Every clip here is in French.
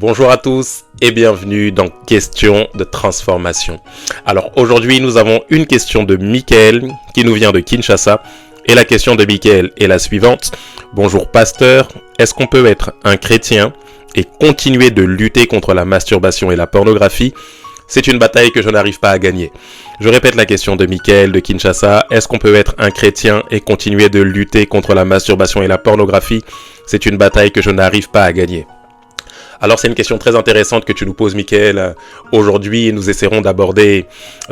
Bonjour à tous et bienvenue dans Question de transformation. Alors aujourd'hui nous avons une question de Michael qui nous vient de Kinshasa et la question de Michael est la suivante. Bonjour pasteur, est-ce qu'on peut être un chrétien et continuer de lutter contre la masturbation et la pornographie ? C'est une bataille que je n'arrive pas à gagner. Je répète la question de Michael de Kinshasa. Est-ce qu'on peut être un chrétien et continuer de lutter contre la masturbation et la pornographie ? C'est une bataille que je n'arrive pas à gagner. Alors c'est une question très intéressante que tu nous poses, Michael. Aujourd'hui, nous essaierons d'aborder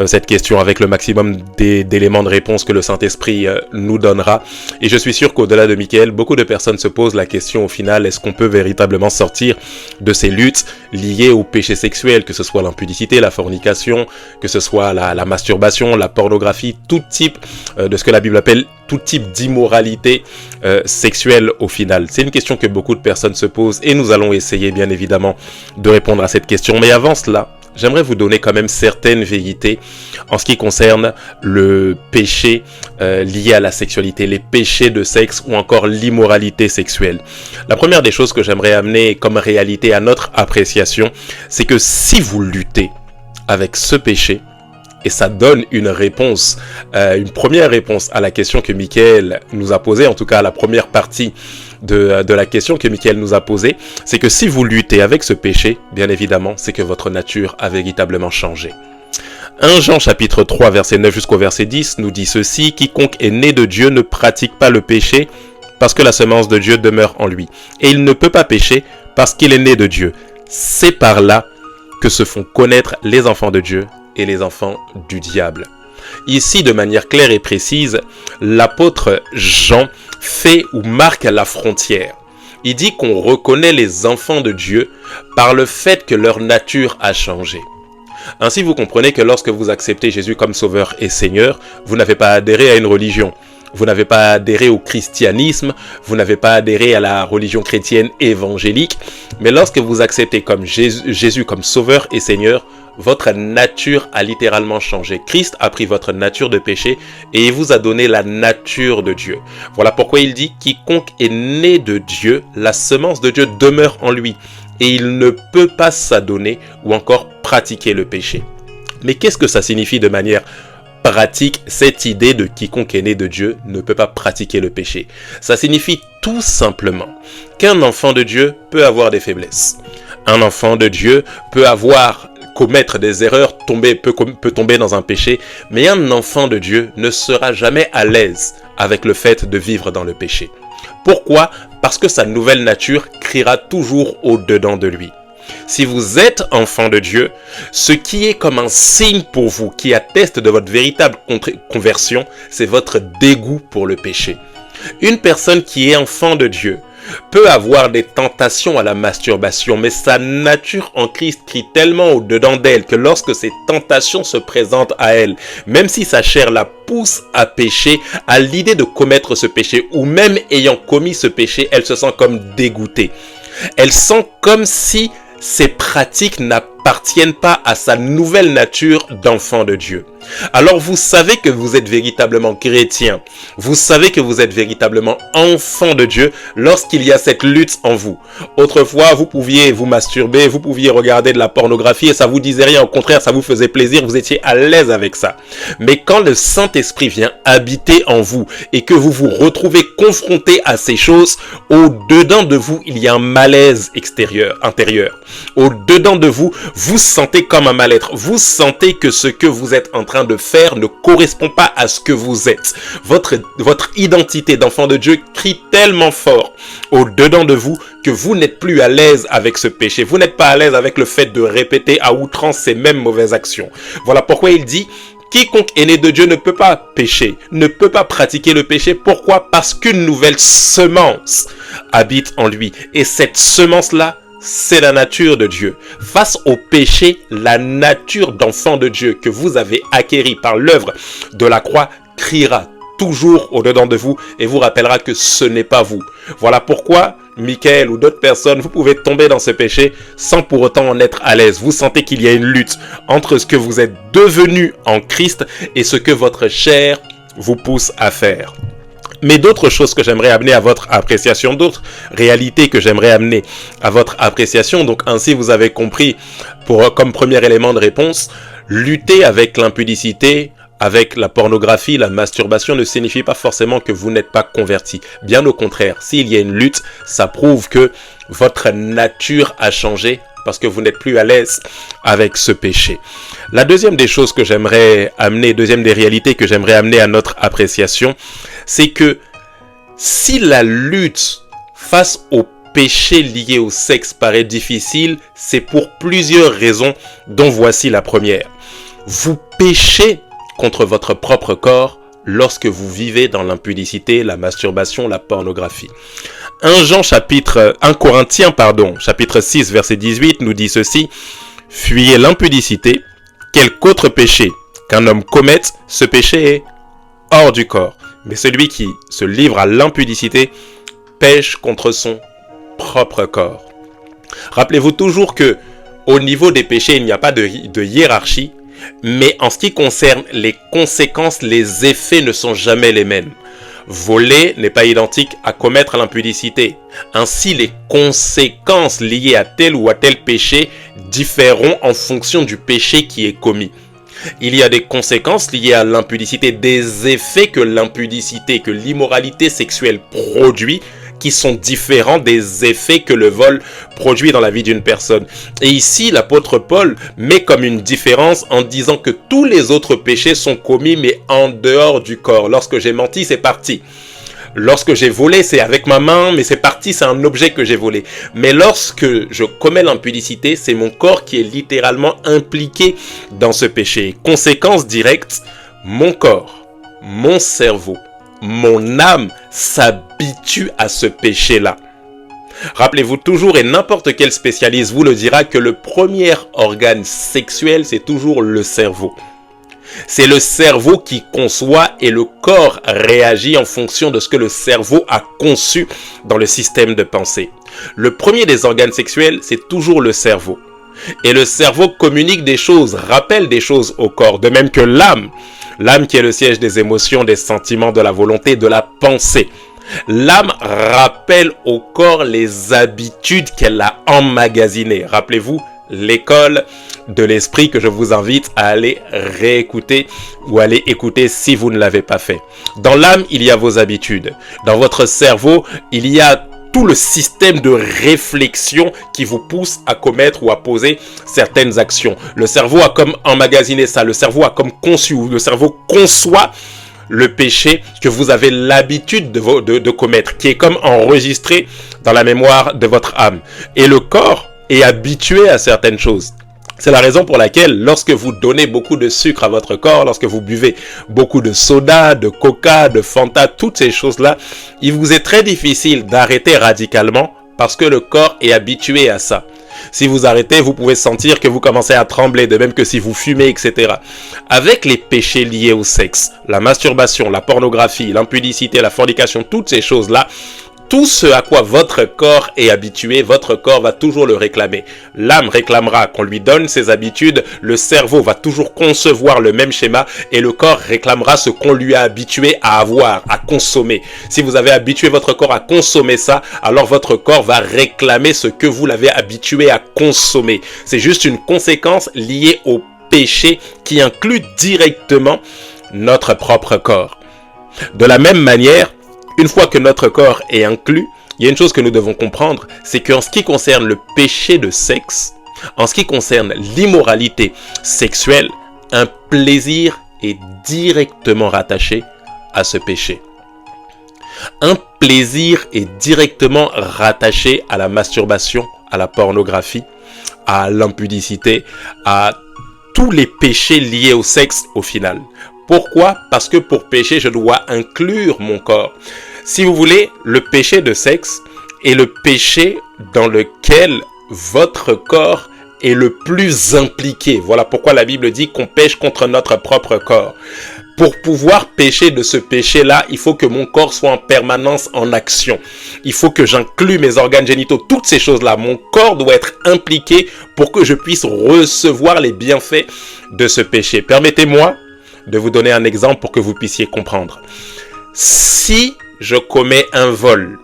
cette question avec le maximum d'éléments de réponse que le Saint-Esprit nous donnera. Et je suis sûr qu'au-delà de Michael, beaucoup de personnes se posent la question au final, est-ce qu'on peut véritablement sortir de ces luttes liées au péché sexuel, que ce soit l'impudicité, la fornication, que ce soit la masturbation, la pornographie, tout type de ce que la Bible appelle tout type d'immoralité sexuelle au final. C'est une question que beaucoup de personnes se posent et nous allons essayer bien évidemment de répondre à cette question. Mais avant cela, j'aimerais vous donner quand même certaines vérités en ce qui concerne le péché lié à la sexualité, les péchés de sexe ou encore l'immoralité sexuelle. La première des choses que j'aimerais amener comme réalité à notre appréciation, c'est que si vous luttez avec ce péché, et ça donne une réponse, une première réponse à la question que Michael nous a posée, en tout cas à la première partie de la question que Michael nous a posée, c'est que si vous luttez avec ce péché, bien évidemment, c'est que votre nature a véritablement changé. 1 Jean chapitre 3 verset 9 jusqu'au verset 10 nous dit ceci: quiconque est né de Dieu ne pratique pas le péché parce que la semence de Dieu demeure en lui. Et il ne peut pas pécher parce qu'il est né de Dieu. C'est par là que se font connaître les enfants de Dieu et les enfants du diable. Ici, de manière claire et précise, l'apôtre Jean fait ou marque la frontière. Il dit qu'on reconnaît les enfants de Dieu par le fait que leur nature a changé. Ainsi, vous comprenez que lorsque vous acceptez Jésus comme sauveur et Seigneur, vous n'avez pas adhéré à une religion. Vous n'avez pas adhéré au christianisme, vous n'avez pas adhéré à la religion chrétienne évangélique, mais lorsque vous acceptez comme Jésus comme sauveur et Seigneur, votre nature a littéralement changé. Christ a pris votre nature de péché et il vous a donné la nature de Dieu. Voilà pourquoi il dit « Quiconque est né de Dieu, la semence de Dieu demeure en lui et il ne peut pas s'adonner ou encore pratiquer le péché. » Mais qu'est-ce que ça signifie de manière pratique, cette idée de quiconque est né de Dieu ne peut pas pratiquer le péché? Ça signifie tout simplement qu'un enfant de Dieu peut avoir des faiblesses. Un enfant de Dieu peut commettre des erreurs, peut tomber dans un péché, mais un enfant de Dieu ne sera jamais à l'aise avec le fait de vivre dans le péché. Pourquoi ? Parce que sa nouvelle nature criera toujours au-dedans de lui. Si vous êtes enfant de Dieu, ce qui est comme un signe pour vous, qui atteste de votre véritable conversion, c'est votre dégoût pour le péché. Une personne qui est enfant de Dieu peut avoir des tentations à la masturbation, mais sa nature en Christ crie tellement au-dedans d'elle que lorsque ces tentations se présentent à elle, même si sa chair la pousse à pécher, à l'idée de commettre ce péché, ou même ayant commis ce péché, elle se sent comme dégoûtée. Elle sent comme si ces pratiques n'appartiennent pas à sa nouvelle nature d'enfant de Dieu. Alors vous savez que vous êtes véritablement chrétien, vous savez que vous êtes véritablement enfant de Dieu lorsqu'il y a cette lutte en vous. Autrefois, vous pouviez vous masturber, vous pouviez regarder de la pornographie et ça vous disait rien, au contraire, ça vous faisait plaisir, vous étiez à l'aise avec ça. Mais quand le Saint-Esprit vient habiter en vous et que vous vous retrouvez confronté à ces choses, au-dedans de vous, il y a un malaise intérieur. Au-dedans de vous, vous sentez comme un mal-être, vous sentez que ce que vous êtes en train de faire ne correspond pas à ce que vous êtes. Votre identité d'enfant de Dieu crie tellement fort au-dedans de vous que vous n'êtes plus à l'aise avec ce péché. Vous n'êtes pas à l'aise avec le fait de répéter à outrance ces mêmes mauvaises actions. Voilà pourquoi il dit « Quiconque est né de Dieu ne peut pas pécher, ne peut pas pratiquer le péché. » Pourquoi ? Parce qu'une nouvelle semence habite en lui. Et cette semence-là, c'est la nature de Dieu. Face au péché, la nature d'enfant de Dieu que vous avez acquérie par l'œuvre de la croix criera toujours au-dedans de vous et vous rappellera que ce n'est pas vous. Voilà pourquoi, Michael ou d'autres personnes, vous pouvez tomber dans ce péché sans pour autant en être à l'aise. Vous sentez qu'il y a une lutte entre ce que vous êtes devenu en Christ et ce que votre chair vous pousse à faire. Mais d'autres choses que j'aimerais amener à votre appréciation, d'autres réalités que j'aimerais amener à votre appréciation. Donc ainsi, vous avez compris, comme premier élément de réponse, lutter avec l'impudicité, avec la pornographie, la masturbation ne signifie pas forcément que vous n'êtes pas converti. Bien au contraire, s'il y a une lutte, ça prouve que votre nature a changé parce que vous n'êtes plus à l'aise avec ce péché. La deuxième des choses que j'aimerais amener, deuxième des réalités que j'aimerais amener à notre appréciation, c'est que si la lutte face au péché lié au sexe paraît difficile, c'est pour plusieurs raisons, dont voici la première. Vous péchez contre votre propre corps lorsque vous vivez dans l'impudicité, la masturbation, la pornographie. 1 Corinthiens, chapitre 6, verset 18 nous dit ceci: « Fuyez l'impudicité, quelque autre péché qu'un homme commette, ce péché est hors du corps. Mais celui qui se livre à l'impudicité pêche contre son propre corps. » Rappelez-vous toujours que au niveau des péchés, il n'y a pas de hiérarchie, mais en ce qui concerne les conséquences, les effets ne sont jamais les mêmes. Voler n'est pas identique à commettre l'impudicité. Ainsi, les conséquences liées à tel ou à tel péché différeront en fonction du péché qui est commis. Il y a des conséquences liées à l'impudicité, des effets que l'impudicité, que l'immoralité sexuelle produit, qui sont différents des effets que le vol produit dans la vie d'une personne. Et ici, l'apôtre Paul met comme une différence en disant que tous les autres péchés sont commis, mais en dehors du corps. Lorsque j'ai menti, c'est parti. Lorsque j'ai volé, c'est avec ma main, mais c'est parti, c'est un objet que j'ai volé. Mais lorsque je commets l'impudicité, c'est mon corps qui est littéralement impliqué dans ce péché. Conséquence directe, mon corps, mon cerveau, mon âme s'habitue à ce péché-là. Rappelez-vous toujours, et n'importe quel spécialiste vous le dira, que le premier organe sexuel, c'est toujours le cerveau. C'est le cerveau qui conçoit et le corps réagit en fonction de ce que le cerveau a conçu dans le système de pensée. Le premier des organes sexuels, c'est toujours le cerveau. Et le cerveau communique des choses, rappelle des choses au corps, de même que l'âme. L'âme qui est le siège des émotions, des sentiments, de la volonté, de la pensée. L'âme rappelle au corps les habitudes qu'elle a emmagasinées. Rappelez-vous, l'école de l'esprit que je vous invite à aller réécouter ou aller écouter si vous ne l'avez pas fait. Dans l'âme, il y a vos habitudes. Dans votre cerveau, il y a tout le système de réflexion qui vous pousse à commettre ou à poser certaines actions. Le cerveau a comme emmagasiné ça, le cerveau a comme conçu, ou le cerveau conçoit le péché que vous avez l'habitude de commettre, qui est comme enregistré dans la mémoire de votre âme. Et le corps est habitué à certaines choses. C'est la raison pour laquelle, lorsque vous donnez beaucoup de sucre à votre corps, lorsque vous buvez beaucoup de soda, de coca, de Fanta, toutes ces choses-là, il vous est très difficile d'arrêter radicalement parce que le corps est habitué à ça. Si vous arrêtez, vous pouvez sentir que vous commencez à trembler, de même que si vous fumez, etc. Avec les péchés liés au sexe, la masturbation, la pornographie, l'impudicité, la fornication, toutes ces choses-là, tout ce à quoi votre corps est habitué, votre corps va toujours le réclamer. L'âme réclamera qu'on lui donne ses habitudes, le cerveau va toujours concevoir le même schéma et le corps réclamera ce qu'on lui a habitué à avoir, à consommer. Si vous avez habitué votre corps à consommer ça, alors votre corps va réclamer ce que vous l'avez habitué à consommer. C'est juste une conséquence liée au péché qui inclut directement notre propre corps. De la même manière, une fois que notre corps est inclus, il y a une chose que nous devons comprendre, c'est qu'en ce qui concerne le péché de sexe, en ce qui concerne l'immoralité sexuelle, un plaisir est directement rattaché à ce péché. Un plaisir est directement rattaché à la masturbation, à la pornographie, à l'impudicité, à tous les péchés liés au sexe au final. Pourquoi? Parce que pour pécher, je dois inclure mon corps. Si vous voulez, le péché de sexe est le péché dans lequel votre corps est le plus impliqué. Voilà pourquoi la Bible dit qu'on pêche contre notre propre corps. Pour pouvoir pécher de ce péché-là, il faut que mon corps soit en permanence en action. Il faut que j'inclue mes organes génitaux, toutes ces choses-là. Mon corps doit être impliqué pour que je puisse recevoir les bienfaits de ce péché. Permettez-moi de vous donner un exemple pour que vous puissiez comprendre. Si je commets un vol.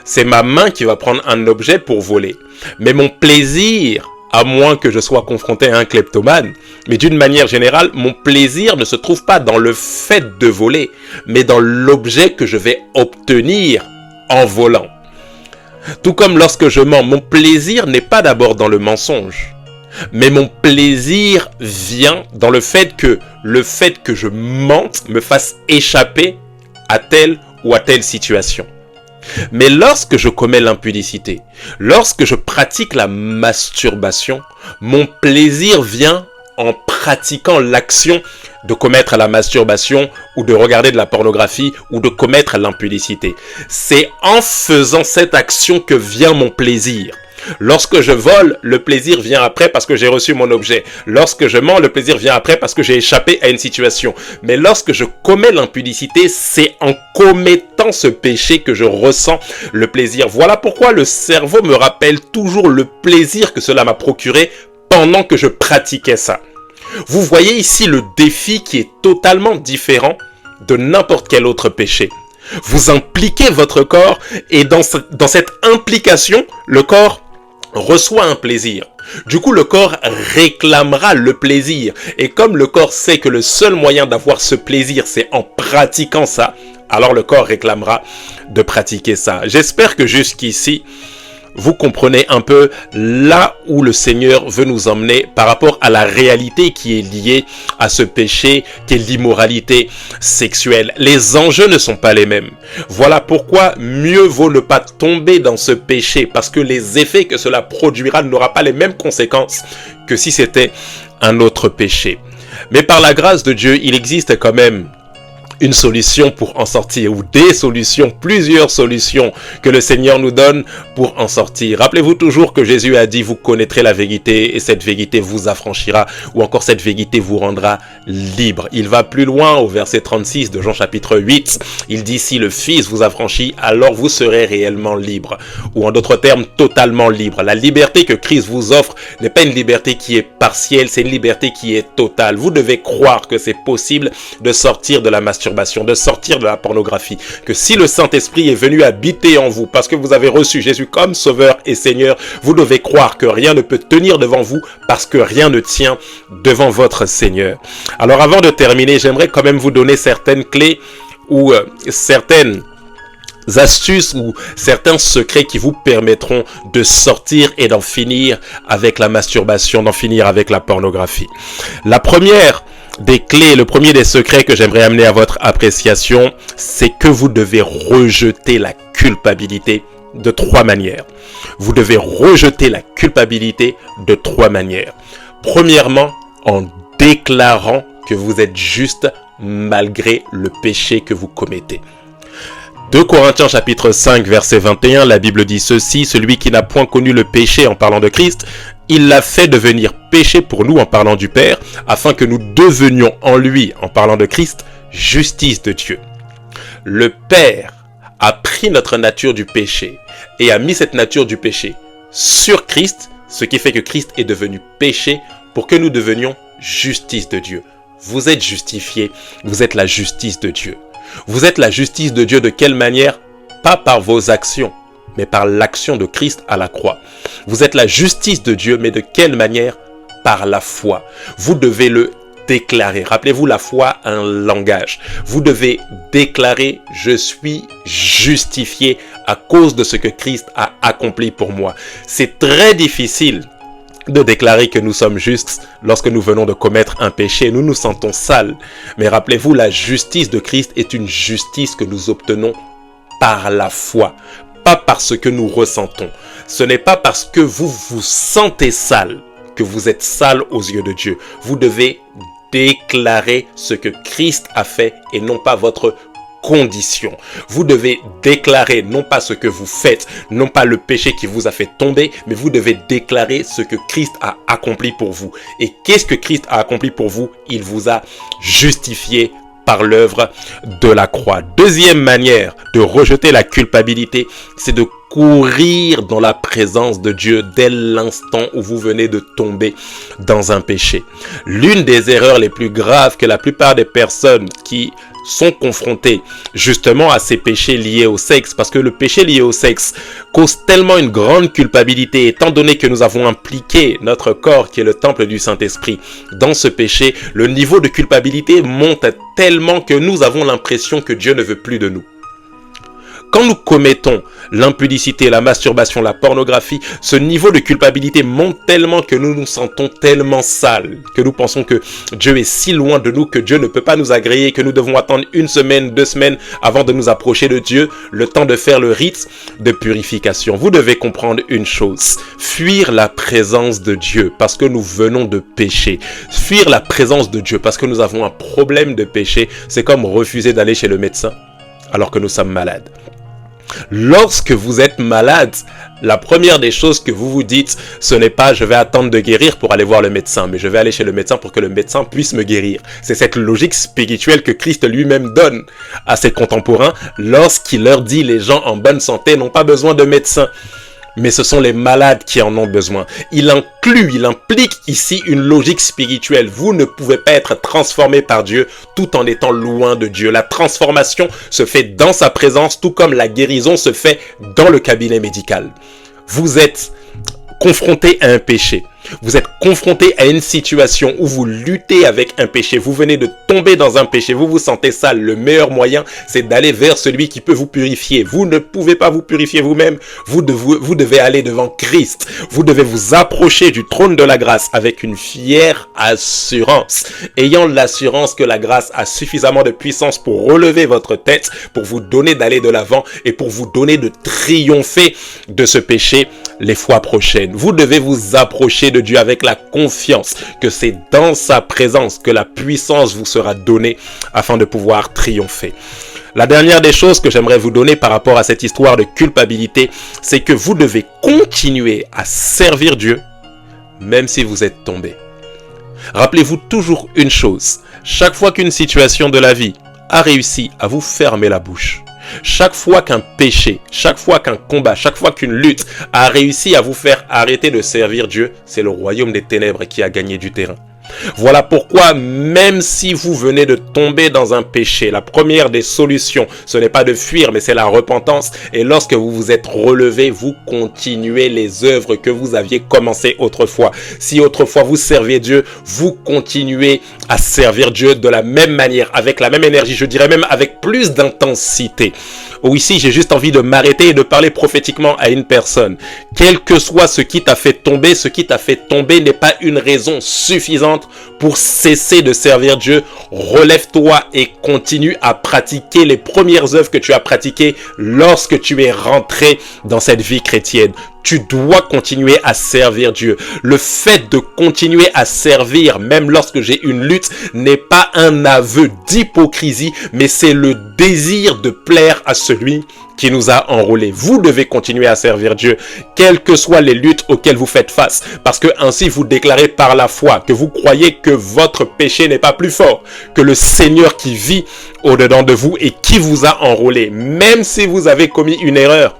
C'est ma main qui va prendre un objet pour voler. Mais mon plaisir, à moins que je sois confronté à un kleptomane, mais d'une manière générale, mon plaisir ne se trouve pas dans le fait de voler, mais dans l'objet que je vais obtenir en volant. Tout comme lorsque je mens, mon plaisir n'est pas d'abord dans le mensonge, mais mon plaisir vient dans le fait que je mente me fasse échapper à telle ou à telle situation. Mais lorsque je commets l'impudicité, lorsque je pratique la masturbation, mon plaisir vient en pratiquant l'action de commettre la masturbation ou de regarder de la pornographie ou de commettre l'impudicité. C'est en faisant cette action que vient mon plaisir. Lorsque je vole, le plaisir vient après parce que j'ai reçu mon objet. Lorsque je mens, le plaisir vient après parce que j'ai échappé à une situation. Mais lorsque je commets l'impudicité, c'est en commettant ce péché que je ressens le plaisir. Voilà pourquoi le cerveau me rappelle toujours le plaisir que cela m'a procuré pendant que je pratiquais ça. Vous voyez ici le défi qui est totalement différent de n'importe quel autre péché. Vous impliquez votre corps et dans cette implication, le corps reçoit un plaisir. Du coup, le corps réclamera le plaisir. Et comme le corps sait que le seul moyen d'avoir ce plaisir, c'est en pratiquant ça, alors le corps réclamera de pratiquer ça. J'espère que jusqu'ici, vous comprenez un peu là où le Seigneur veut nous emmener par rapport à la réalité qui est liée à ce péché, qui est l'immoralité sexuelle. Les enjeux ne sont pas les mêmes. Voilà pourquoi mieux vaut ne pas tomber dans ce péché, parce que les effets que cela produira n'aura pas les mêmes conséquences que si c'était un autre péché. Mais par la grâce de Dieu, il existe quand même une solution pour en sortir, ou des solutions, plusieurs solutions que le Seigneur nous donne pour en sortir. Rappelez-vous toujours que Jésus a dit, vous connaîtrez la vérité et cette vérité vous affranchira, ou encore cette vérité vous rendra libre. Il va plus loin au verset 36 de Jean chapitre 8. Il dit, si le Fils vous affranchit, alors vous serez réellement libre, ou en d'autres termes, totalement libre. La liberté que Christ vous offre n'est pas une liberté qui est partielle, c'est une liberté qui est totale. Vous devez croire que c'est possible de sortir de la masturbation, de sortir de la pornographie, que si le Saint-Esprit est venu habiter en vous parce que vous avez reçu Jésus comme Sauveur et Seigneur, vous devez croire que rien ne peut tenir devant vous parce que rien ne tient devant votre Seigneur. Alors avant de terminer, j'aimerais quand même vous donner certaines clés ou certaines astuces ou certains secrets qui vous permettront de sortir et d'en finir avec la masturbation, d'en finir avec la pornographie. La première des clés, le premier des secrets que j'aimerais amener à votre appréciation, c'est que vous devez rejeter la culpabilité de 3 manières. Vous devez rejeter la culpabilité de 3 manières. Premièrement, en déclarant que vous êtes juste malgré le péché que vous commettez. 2 Corinthiens chapitre 5 verset 21, la Bible dit ceci, celui qui n'a point connu le péché en parlant de Christ, il l'a fait devenir péché pour nous en parlant du Père, afin que nous devenions en lui, en parlant de Christ, justice de Dieu. Le Père a pris notre nature du péché et a mis cette nature du péché sur Christ, ce qui fait que Christ est devenu péché pour que nous devenions justice de Dieu. Vous êtes justifiés, vous êtes la justice de Dieu. Vous êtes la justice de Dieu de quelle manière? Pas par vos actions, mais par l'action de Christ à la croix. Vous êtes la justice de Dieu, mais de quelle manière? Par la foi. Vous devez le déclarer. Rappelez-vous, la foi a un langage. Vous devez déclarer, je suis justifié à cause de ce que Christ a accompli pour moi. C'est très difficile de déclarer que nous sommes justes lorsque nous venons de commettre un péché. Nous nous sentons sales. Mais rappelez-vous, la justice de Christ est une justice que nous obtenons par la foi, pas parce que nous ressentons. Ce n'est pas parce que vous vous sentez sale que vous êtes sale aux yeux de Dieu. Vous devez déclarer ce que Christ a fait et non pas votre condition. Vous devez déclarer non pas ce que vous faites, non pas le péché qui vous a fait tomber, mais vous devez déclarer ce que Christ a accompli pour vous. Et qu'est-ce que Christ a accompli pour vous? Il vous a justifié par l'œuvre de la croix. Deuxième manière de rejeter la culpabilité, c'est de courir dans la présence de Dieu dès l'instant où vous venez de tomber dans un péché. L'une des erreurs les plus graves que la plupart des personnes qui sont confrontés justement à ces péchés liés au sexe, parce que le péché lié au sexe cause tellement une grande culpabilité, étant donné que nous avons impliqué notre corps, qui est le temple du Saint-Esprit, dans ce péché, le niveau de culpabilité monte tellement que nous avons l'impression que Dieu ne veut plus de nous. Quand nous commettons l'impudicité, la masturbation, la pornographie, ce niveau de culpabilité monte tellement que nous nous sentons tellement sales, que nous pensons que Dieu est si loin de nous, que Dieu ne peut pas nous agréer, que nous devons attendre 1 semaine, 2 semaines avant de nous approcher de Dieu, le temps de faire le rite de purification. Vous devez comprendre une chose, fuir la présence de Dieu parce que nous venons de pécher. Fuir la présence de Dieu parce que nous avons un problème de péché, c'est comme refuser d'aller chez le médecin alors que nous sommes malades. Lorsque vous êtes malade, la première des choses que vous vous dites, ce n'est pas je vais attendre de guérir pour aller voir le médecin, mais je vais aller chez le médecin pour que le médecin puisse me guérir. C'est cette logique spirituelle que Christ lui-même donne à ses contemporains lorsqu'il leur dit les gens en bonne santé n'ont pas besoin de médecin. Mais ce sont les malades qui en ont besoin. Il implique ici une logique spirituelle. Vous ne pouvez pas être transformé par Dieu tout en étant loin de Dieu. La transformation se fait dans sa présence, tout comme la guérison se fait dans le cabinet médical. Vous êtes confronté à un péché. Vous êtes confronté à une situation où vous luttez avec un péché. Vous venez de tomber dans un péché. Vous vous sentez sale. Le meilleur moyen, c'est d'aller vers celui qui peut vous purifier. Vous ne pouvez pas vous purifier vous-même. Vous devez aller devant Christ. Vous devez vous approcher du trône de la grâce avec une fière assurance. Ayant l'assurance que la grâce a suffisamment de puissance pour relever votre tête, pour vous donner d'aller de l'avant et pour vous donner de triompher de ce péché les fois prochaines. Vous devez vous approcher de Dieu avec la confiance que c'est dans sa présence que la puissance vous sera donnée afin de pouvoir triompher. La dernière des choses que j'aimerais vous donner par rapport à cette histoire de culpabilité, c'est que vous devez continuer à servir Dieu même si vous êtes tombé. Rappelez-vous toujours une chose, chaque fois qu'une situation de la vie a réussi à vous fermer la bouche, chaque fois qu'un péché, chaque fois qu'un combat, chaque fois qu'une lutte a réussi à vous faire arrêter de servir Dieu, c'est le royaume des ténèbres qui a gagné du terrain. Voilà pourquoi, même si vous venez de tomber dans un péché, la première des solutions, ce n'est pas de fuir, mais c'est la repentance. Et lorsque vous vous êtes relevé, vous continuez les œuvres que vous aviez commencées autrefois. Si autrefois vous serviez Dieu, vous continuez à servir Dieu de la même manière, avec la même énergie, je dirais même avec plus d'intensité. Ou ici, j'ai juste envie de m'arrêter et de parler prophétiquement à une personne. Quel que soit ce qui t'a fait tomber n'est pas une raison suffisante pour cesser de servir Dieu. Relève-toi et continue à pratiquer les premières œuvres que tu as pratiquées lorsque tu es rentré dans cette vie chrétienne. Tu dois continuer à servir Dieu. Le fait de continuer à servir, même lorsque j'ai une lutte, n'est pas un aveu d'hypocrisie, mais c'est le désir de plaire à celui qui nous a enrôlés. Vous devez continuer à servir Dieu, quelles que soient les luttes auxquelles vous faites face, parce que ainsi vous déclarez par la foi que vous croyez que votre péché n'est pas plus fort que le Seigneur qui vit au-dedans de vous et qui vous a enrôlés. Même si vous avez commis une erreur,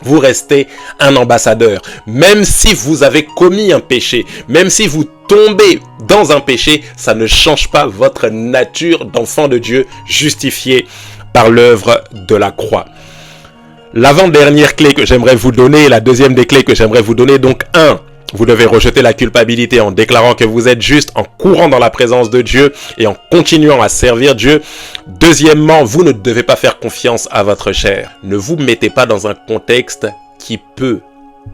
vous restez un ambassadeur. Même si vous avez commis un péché, même si vous tombez dans un péché, ça ne change pas votre nature d'enfant de Dieu justifié par l'œuvre de la croix. L'avant-dernière clé que j'aimerais vous donner, la deuxième des clés que j'aimerais vous donner, donc 1. Vous devez rejeter la culpabilité en déclarant que vous êtes juste, en courant dans la présence de Dieu et en continuant à servir Dieu. Deuxièmement, vous ne devez pas faire confiance à votre chair. Ne vous mettez pas dans un contexte qui peut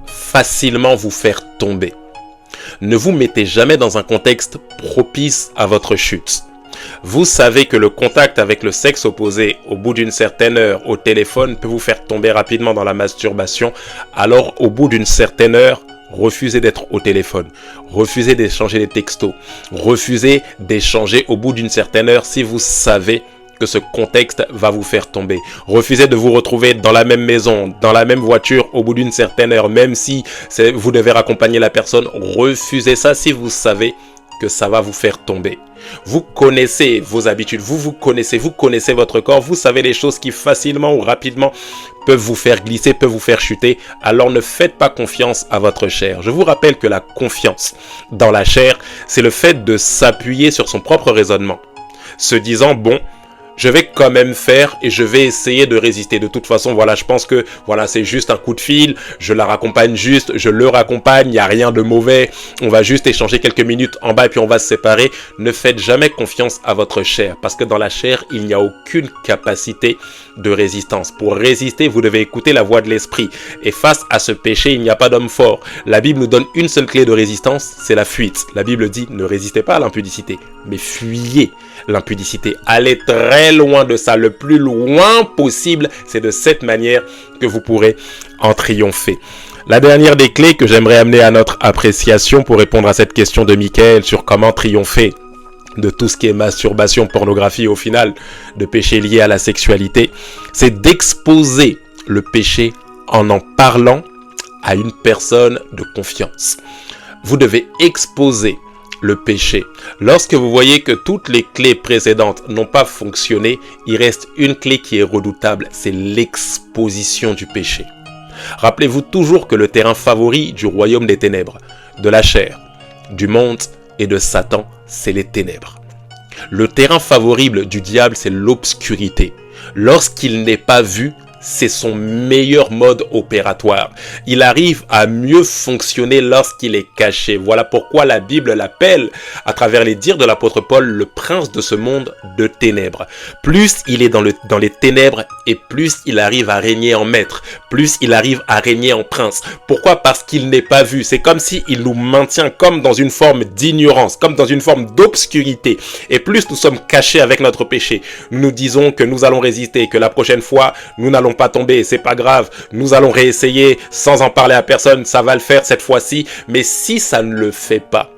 facilement vous faire tomber. Ne vous mettez jamais dans un contexte propice à votre chute. Vous savez que le contact avec le sexe opposé au bout d'une certaine heure au téléphone peut vous faire tomber rapidement dans la masturbation. Alors au bout d'une certaine heure, refusez d'être au téléphone, refusez d'échanger des textos, refusez d'échanger au bout d'une certaine heure si vous savez que ce contexte va vous faire tomber. Refusez de vous retrouver dans la même maison, dans la même voiture au bout d'une certaine heure, même si vous devez raccompagner la personne. Refusez ça si vous savez que ça va vous faire tomber. Vous connaissez vos habitudes, vous connaissez votre corps, vous savez les choses qui facilement ou rapidement peuvent vous faire glisser, peuvent vous faire chuter. Alors ne faites pas confiance à votre chair. Je vous rappelle que la confiance dans la chair, c'est le fait de s'appuyer sur son propre raisonnement, se disant bon, je vais quand même faire et je vais essayer de résister. De toute façon, voilà, je pense que voilà, c'est juste un coup de fil, je la raccompagne juste, je le raccompagne, il n'y a rien de mauvais, on va juste échanger quelques minutes en bas et puis on va se séparer. Ne faites jamais confiance à votre chair, parce que dans la chair, il n'y a aucune capacité de résistance. Pour résister, vous devez écouter la voix de l'esprit. Et face à ce péché, il n'y a pas d'homme fort. La Bible nous donne une seule clé de résistance, c'est la fuite. La Bible dit, ne résistez pas à l'impudicité, mais fuyez l'impudicité. Allez très loin de ça, le plus loin possible. C'est de cette manière que vous pourrez en triompher. La dernière des clés que j'aimerais amener à notre appréciation pour répondre à cette question de Michael sur comment triompher de tout ce qui est masturbation, pornographie, au final, de péché lié à la sexualité, c'est d'exposer le péché en parlant à une personne de confiance. Vous devez exposer le péché. Lorsque vous voyez que toutes les clés précédentes n'ont pas fonctionné, il reste une clé qui est redoutable, c'est l'exposition du péché. Rappelez-vous toujours que le terrain favori du royaume des ténèbres, de la chair, du monde et de Satan, c'est les ténèbres. Le terrain favorable du diable, c'est l'obscurité. Lorsqu'il n'est pas vu, c'est son meilleur mode opératoire. Il arrive à mieux fonctionner lorsqu'il est caché. Voilà pourquoi la Bible l'appelle, à travers les dires de l'apôtre Paul, le prince de ce monde de ténèbres. Plus il est dans les ténèbres et plus il arrive à régner en maître, plus il arrive à régner en prince. Pourquoi? Parce qu'il n'est pas vu. C'est comme s'il nous maintient comme dans une forme d'ignorance, comme dans une forme d'obscurité. Et plus nous sommes cachés avec notre péché, nous nous disons que nous allons résister, que la prochaine fois, nous n'allons pas tomber, c'est pas grave, nous allons réessayer sans en parler à personne, ça va le faire cette fois-ci. Mais si ça ne le fait pas,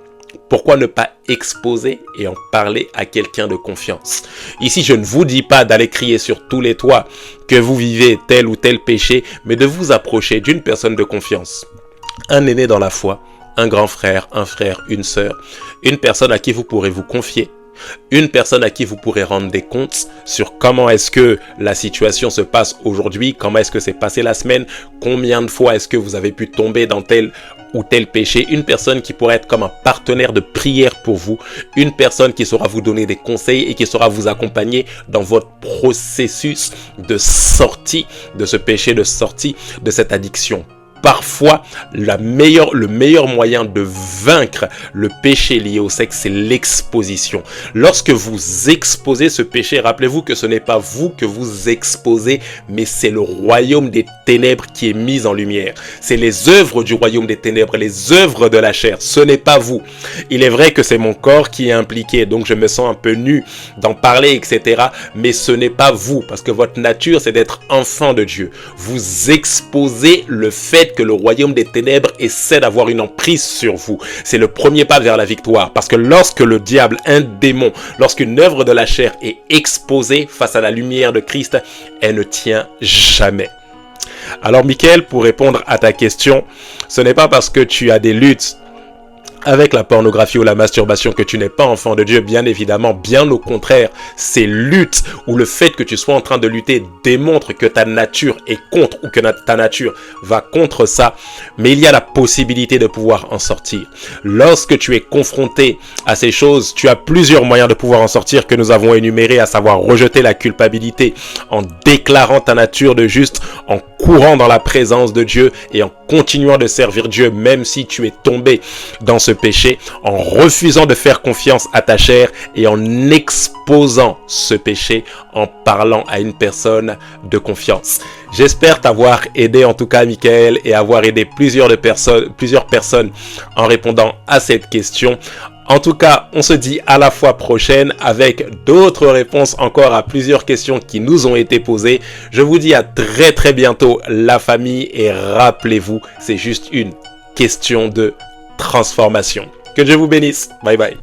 pourquoi ne pas exposer et en parler à quelqu'un de confiance? Ici, je ne vous dis pas d'aller crier sur tous les toits que vous vivez tel ou tel péché, mais de vous approcher d'une personne de confiance. Un aîné dans la foi, un grand frère, un frère, une sœur, une personne à qui vous pourrez vous confier. Une personne à qui vous pourrez rendre des comptes sur comment est-ce que la situation se passe aujourd'hui, comment est-ce que s'est passé la semaine, combien de fois est-ce que vous avez pu tomber dans tel ou tel péché. Une personne qui pourrait être comme un partenaire de prière pour vous, une personne qui saura vous donner des conseils et qui saura vous accompagner dans votre processus de sortie de ce péché, de sortie de cette addiction. Parfois, le meilleur moyen de vaincre le péché lié au sexe, c'est l'exposition. Lorsque vous exposez ce péché, rappelez-vous que ce n'est pas vous que vous exposez, mais c'est le royaume des ténèbres qui est mis en lumière. C'est les œuvres du royaume des ténèbres, les œuvres de la chair. Ce n'est pas vous. Il est vrai que c'est mon corps qui est impliqué, donc je me sens un peu nu d'en parler, etc. Mais ce n'est pas vous, parce que votre nature, c'est d'être enfant de Dieu. Vous exposez le fait que le royaume des ténèbres essaie d'avoir une emprise sur vous. C'est le premier pas vers la victoire. Parce que lorsque le diable, un démon, lorsqu'une œuvre de la chair est exposée face à la lumière de Christ, elle ne tient jamais. Alors Michael, pour répondre à ta question, ce n'est pas parce que tu as des luttes avec la pornographie ou la masturbation que tu n'es pas enfant de Dieu, bien évidemment, bien au contraire. Ces luttes ou le fait que tu sois en train de lutter démontre que ta nature est contre ou que ta nature va contre ça, mais il y a la possibilité de pouvoir en sortir. Lorsque tu es confronté à ces choses, tu as plusieurs moyens de pouvoir en sortir que nous avons énumérés, à savoir rejeter la culpabilité en déclarant ta nature de juste, en courant dans la présence de Dieu et en continuant de servir Dieu même si tu es tombé dans ce péché, en refusant de faire confiance à ta chair et en exposant ce péché en parlant à une personne de confiance. J'espère t'avoir aidé en tout cas Michael et avoir aidé plusieurs personnes en répondant à cette question. En tout cas, on se dit à la fois prochaine avec d'autres réponses encore à plusieurs questions qui nous ont été posées. Je vous dis à très très bientôt la famille et rappelez-vous, c'est juste une question de transformation. Que Dieu vous bénisse. Bye bye.